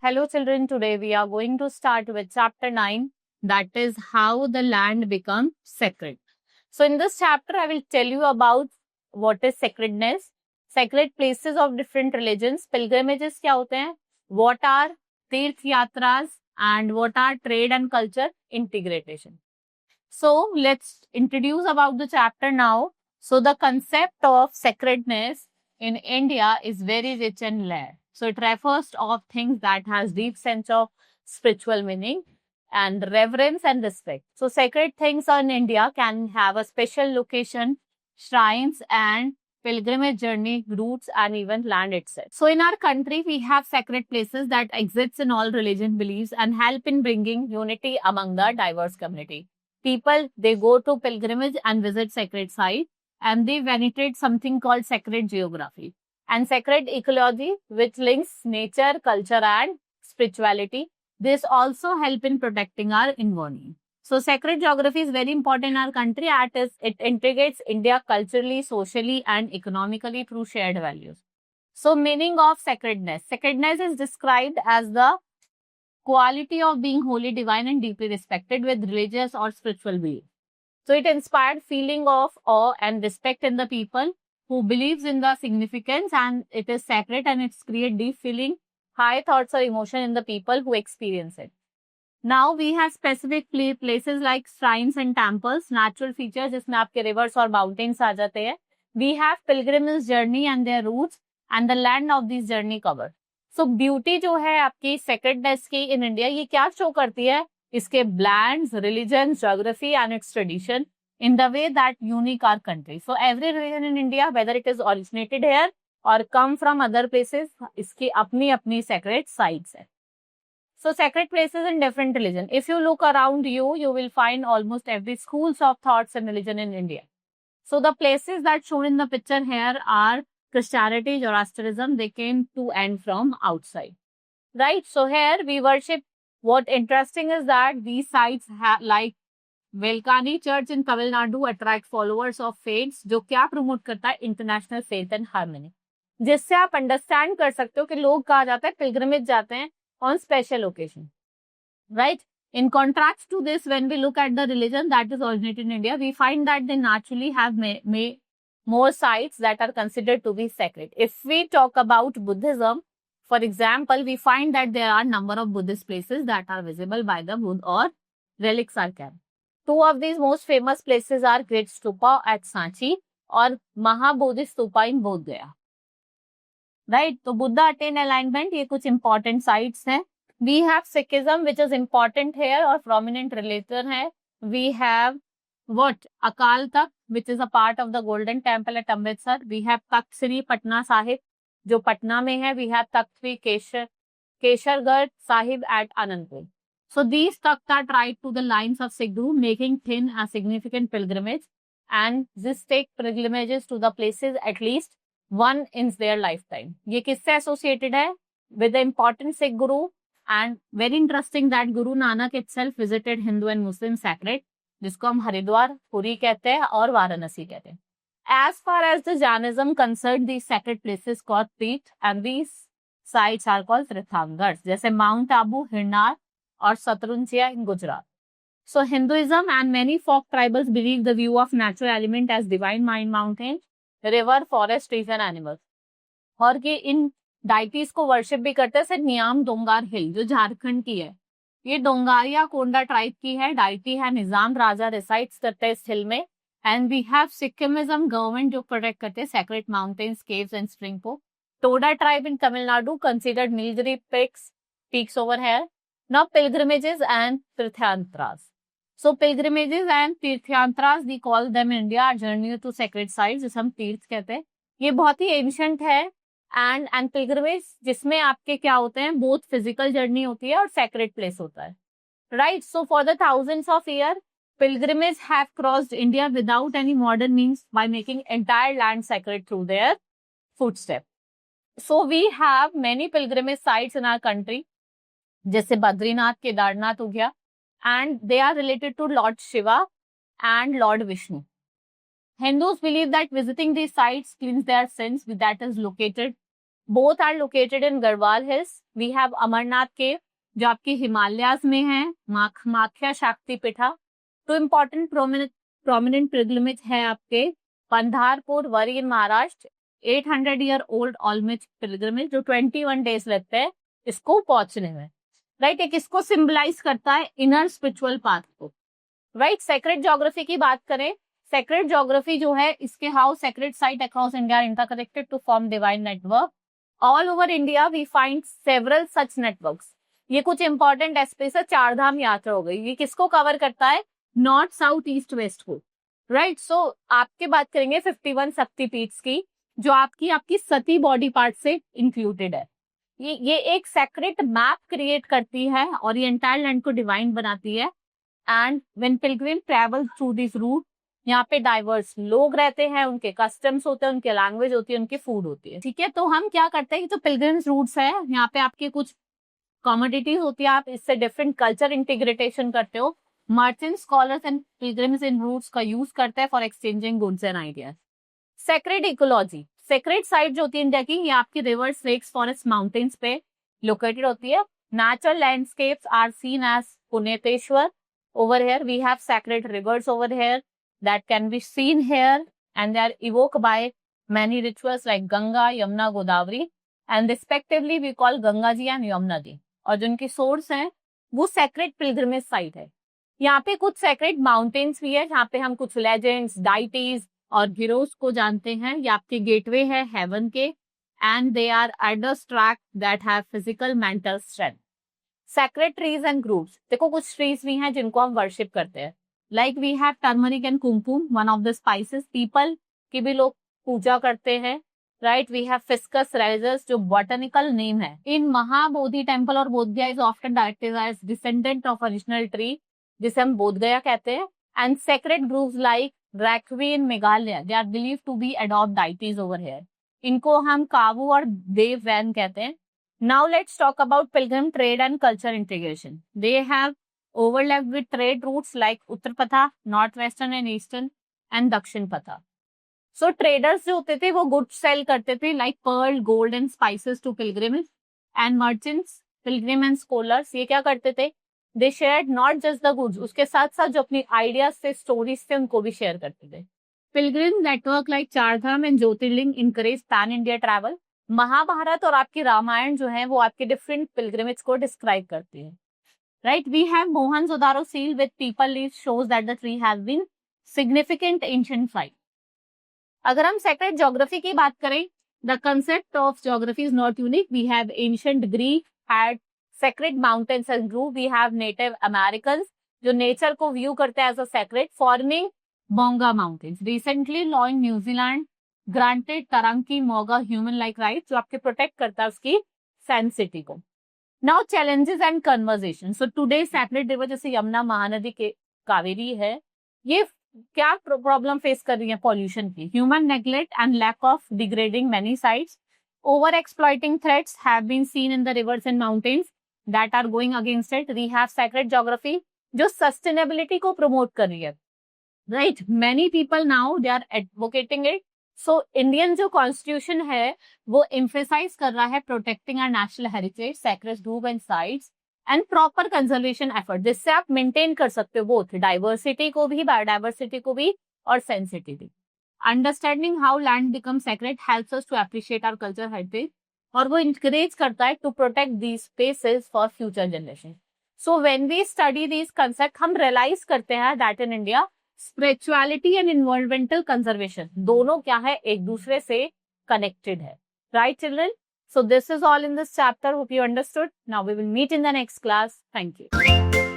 Hello children, today we are going to start with chapter 9, that is how the land becomes sacred. So in this chapter I will tell you about what is sacredness, sacred places of different religions, pilgrimages क्या होते हैं, what are तीर्थ यात्रास and what are trade and culture integration. So let's introduce about the chapter now. So the concept of sacredness in India is very rich and layered. So it refers of things that has deep sense of spiritual meaning and reverence and respect. So sacred things in India can have a special location, shrines and pilgrimage journey routes and even land itself. So in our country, we have sacred places that exist in all religion beliefs and help in bringing unity among the diverse community. People, they go to pilgrimage and visit sacred sites and they venerate something called sacred geography and sacred ecology, which links nature, culture and spirituality. This also help in protecting our environment. So sacred geography is very important in our country as it integrates India culturally, socially and economically through shared values. So meaning of sacredness. Sacredness is described as the quality of being holy, divine and deeply respected with religious or spiritual belief. So it inspired feeling of awe and respect in the people who believes in the significance and it is sacred and it's create deep feeling, high thoughts or emotion in the people who experience it. Now we have specific places like shrines and temples, natural features जिसमें आपके rivers और mountains आ जाते हैं. We have pilgrimage journey and their routes and the land of this journey covered. So beauty जो है आपकी sacredness की in India ये क्या show करती है? इसके lands, religion, geography and its tradition in the way that unique our country. So every religion in India, whether it is originated here or come from other places, इसकी अपनी अपनी sacred sites है. So sacred places in different religion. If you look around you, you will find almost every schools of thoughts and religion in India. So the places that shown in the picture here are Christianity, Zoroastrianism. They came to and from outside, right? So here we worship. What interesting is that these sites like Velkani Church in Tamil Nadu attract followers of faiths, जो क्या promote करता है international faith and harmony. जिससे आप understand कर सकते हो कि लोग कहाँ जाते हैं, pilgrimage जाते हैं on special occasion, right? In contrast to this, when we look at the religion that is originated in India, we find that they naturally have more sites that are considered to be sacred. If we talk about Buddhism, for example, we find that there are number of Buddhist places that are visible by the Buddha or relics are kept. Two of these most famous places are Great Stupa at Sanchi or Mahabodhi Stupa in Bodh Gaya. Right? तो Buddha attain alignment, ये कुछ important sites हैं. We have Sikhism, which is important here और prominent religion है. We have what? Akal Takht, which is a part of the Golden Temple at Amritsar. We have Takht Sri Patna Sahib, जो पटना में है. We have Takht Sri Keshargarh Sahib at Anandpur. So these takhts are tied to the lines of Sikh Guru, making thin a significant pilgrimage. And this take pilgrimages to the places at least one in their lifetime. ये किससे associated है? With the important Sikh Guru, and very interesting that Guru Nanak itself visited Hindu and Muslim sacred, जिसको हम हरिद्वार, पुरी कहते हैं और वाराणसी कहते हैं. As far as the Jainism concerned, these sacred places called Tirth and these sites are called Tirthangars, जैसे Mount Abu, Hirnar और Satrunjaya in Gujarat. So Hinduism and many folk tribals believe the view of natural element as divine mind, mountains, river, forest, trees and animals. और कि इन deities को worship भी करते हैं. नियाम डोंगार हिल जो झारखंड की है, ये डोंगारिया कोंडा ट्राइब की है, डाइटी है, निजाम राजा रिसाइड्स करते हैं इस हिल में. And we have Sikkimese government जो प्रोटेक्ट करते हैं secret mountains, caves and spring पोक. Toda tribe in Tamil Nadu considered Nilgiri peaks over here. Now pilgrimages and tirthayatras. So pilgrimages and tirthayatras, we call them in India, journey to sacred sites, जिसे हम तीर्थ कहते हैं. ये बहुत ही एंशिएंट है. एंड पिलग्रिमेज जिसमें आपके क्या होते हैं, बोथ फिजिकल जर्नी होती है और सैक्रेड प्लेस होता है, right? So for the thousands of year pilgrimages have crossed India without any modern means by making entire land sacred through their footsteps. So we have many pilgrimage sites in our country, जैसे बद्रीनाथ, केदारनाथ हो गया, and they are related to Lord Shiva and Lord Vishnu. Hindus believe that visiting these sites cleans their sins, that is located both are located in Garhwal hills. We have Amarnath cave जो आपके हिमालयाज में है, माख्या शक्ति पीठा। To important prominent pilgrimage है आपके Pandharpur worry इन Maharashtra, 800 year old ऑलमिच pilgrimage जो 21 days लगते हैं इसको पहुंचने में, राइट। एक इसको सिंबलाइज करता है इनर स्पिरिचुअल पाथ को, राइट। सेक्रेड ज्योग्राफी की बात करें, सेक्रेड ज्योग्राफी जो है इसके how sacred site across India interconnected to form divine network. All over India we find several such networks. ये कुछ इंपॉर्टेंट एस्पेस है, चार धाम यात्रा हो गई, ये किसको कवर करता है, नॉर्थ साउथ ईस्ट वेस्ट को, राइट। सो आपके बात करेंगे 51 शक्तिपीठ की जो आपकी सती बॉडी पार्ट से इंक्लूडेड है। ये एक सेक्रेट मैप क्रिएट करती है और ये एंटायर लैंड को डिवाइन बनाती है। And when pilgrim travel through this route, यहाँ पे डाइवर्स लोग रहते हैं, उनके कस्टम्स होते हैं, उनके लैंग्वेज होती है, उनकी फूड होती है, ठीक है। तो हम क्या करते हैं, जो पिलग्रिम्स रूट्स है यहाँ पे आपके कुछ कमोडिटीज होती है, आप इससे डिफरेंट कल्चर इंटीग्रेटेशन करते हो। Merchant, scholars and pilgrims in routes का यूज करते हैं for exchanging goods and ideas. Sacred ecology, sacred site जो होती है इंडिया की, ये आपकी रिवर्स, लेक्स, फॉरेस्ट, माउंटेन्स पे लोकेटेड होती है। Natural landscapes are seen as पुनेतेश्वर। Over here we have sacred rivers over here that can be seen here, and they are evoked by many rituals like Ganga, Yamuna, Godavari, and respectively we call Ganga ji and Yamuna ji। और जो उनकी source है वो sacred pilgrimage site है। यहाँ पे कुछ sacred mountains भी है जहाँ पे हम कुछ लेजेंड्स, डाइटीज और हीरोज को जानते हैं। ये आपके गेटवे है हेवन के, and they are idols track that have physical mental strength. Sacred trees and groups, देखो कुछ ट्रीज भी हैं जिनको हम वर्शिप करते हैं, like we have turmeric and kumkum, one of the spices. Peepal की भी लोग पूजा करते हैं, right. We have ficus religiosa जो बॉटनिकल नेम है। इन महाबोधि टेम्पल और Bodh Gaya is often directed as descendant of original tree, जिसे हम बोधगया कहते हैं। एंड सेक्रेड ग्रुप्स लाइक रैक्वी in Meghalaya, they are believe to be adopt deities over here, इनको हम कावू और देव वैन कहते हैं। Now let's talk about pilgrim trade and culture integration. They have overlapped with trade routes like Uttar Patha, Northwestern and Eastern, and Dakshin Patha. So traders जो होते थे वो goods sell करते थे like pearl, gold and spices to pilgrims, and merchants, pilgrim and scholars ये क्या करते थे, they shared not just the goods, उसके साथ साथ जो अपनी ideas थे, stories थे, उनको भी share करते थे। Pilgrim network like Chardham and Jyotirlinga encourage pan India travel। Mahabharat और आपकी रामायण जो है वो आपके डिफरेंट पिलग्रिमेज को डिस्क्राइब करती है, right. We have Mohenjodaro seal with peepal leaves shows that the tree has been significant ancient site. अगर हम सेक्रेड ज्योग्राफी की बात करें, the concept of geography is not unique. We have ancient Greek had sacred mountains and grove. We have native American जो nature को view करते हैं as a sacred, forming बोंगा mountains. Recently law in New Zealand granted Taranaki Maunga human like right, जो आपके protect करता है उसकी सेंसिटी को। Now challenges and conversation. So today sacred river जैसे यमुना, महानदी के कावेरी है, ये क्या प्रॉब्लम फेस कर रही है, पॉल्यूशन की, human neglect and lack of degrading many sites, over exploiting threats have been seen in the rivers and mountains that are going against it. We have sacred geography जो sustainability को promote कर रही है, right. Many people now they are advocating it. So Indian जो constitution है वो emphasise कर रहा है protecting our national heritage, sacred grove and sites and proper conservation effort, जिससे आप मेंटेन कर सकते हो बोथ डाइवर्सिटी को भी, बायोडाइवर्सिटी को भी, और sensitivity. Understanding how land become sacred helps us to appreciate our culture heritage, और वो इंकरेज करता है to protect these spaces for future generation. So when we study these concept, हम रियलाइज करते हैं that in India spirituality and environmental conservation दोनों क्या है, एक दूसरे से कनेक्टेड है, right children. So this is all in this chapter, hope you understood. Now we will meet in the next class. Thank you.